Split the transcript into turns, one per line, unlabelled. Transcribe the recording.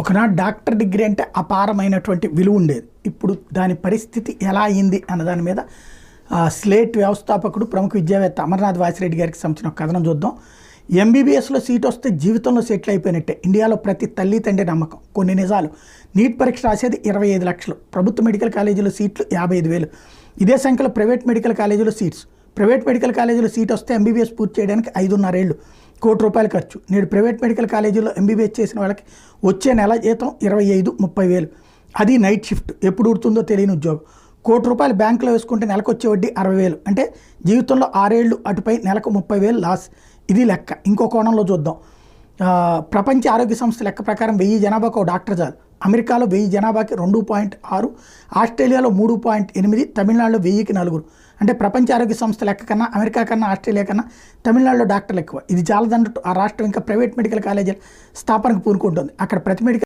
ఒకనాడు doctor degree అంటే అపారమైనటువంటి విలువ ఉండేది. ఇప్పుడు దాని పరిస్థితి ఎలా అయింది అన్న దాని మీద స్లేట్ వ్యవస్థాపకుడు ప్రముఖ విద్యావేత్త అమర్నాథ్ వాసిరెడ్డి గారికి సంబంధించిన ఒక కథనం చూద్దాం. ఎంబీబీఎస్లో సీట్ వస్తే జీవితంలో సెటిల్ అయిపోయినట్టే. ఇండియాలో ప్రతి తల్లి తండ్రి నమ్మకం. కొన్ని నిజాలు. నీట్ పరీక్ష రాసేది 25 లక్షలు. ప్రభుత్వ మెడికల్ కాలేజీలో సీట్లు 55,000. ఇదే సంఖ్యలో ప్రైవేట్ మెడికల్ కాలేజీలో సీట్స్. ప్రైవేట్ మెడికల్ కాలేజీలో సీట్ వస్తే ఎంబీబీఎస్ పూర్తి చేయడానికి 5.5 ఏళ్ళు, ₹1 కోటి ఖర్చు. నేడు ప్రైవేట్ మెడికల్ కాలేజీలో ఎంబీబీఎస్ చేసిన వాళ్ళకి వచ్చే నెల జీతం 25-30 వేలు. అది నైట్ షిఫ్ట్. ఎప్పుడు ఉడుతుందో తెలియని ఉద్యోగం. ₹1 కోటి బ్యాంకులో వేసుకుంటే నెలకు వచ్చే వడ్డీ 60,000. అంటే జీవితంలో 6 ఏళ్ళు అటుపై నెలకు 30,000 లాస్. ఇది లెక్క. ఇంకో కోణంలో చూద్దాం. ప్రపంచ ఆరోగ్య సంస్థ లెక్క ప్రకారం 1000 జనాభాకు ఒక డాక్టర్ చాలు. అమెరికాలో 1000 జనాభాకి 2.6, ఆస్ట్రేలియాలో 3.8, తమిళనాడులో 1000కి 4. అంటే ప్రపంచ ఆరోగ్య సంస్థ లెక్క కన్నా అమెరికా కన్నా ఆస్ట్రేలియా కన్నా తమిళనాడులో డాక్టర్లు ఎక్కువ. ఇది చాలదన్నట్టు ఆ రాష్ట్రం ఇంకా ప్రైవేట్ మెడికల్ కాలేజీల స్థాపనకు పూనుకుంటుంది. అక్కడ ప్రతి మెడికల్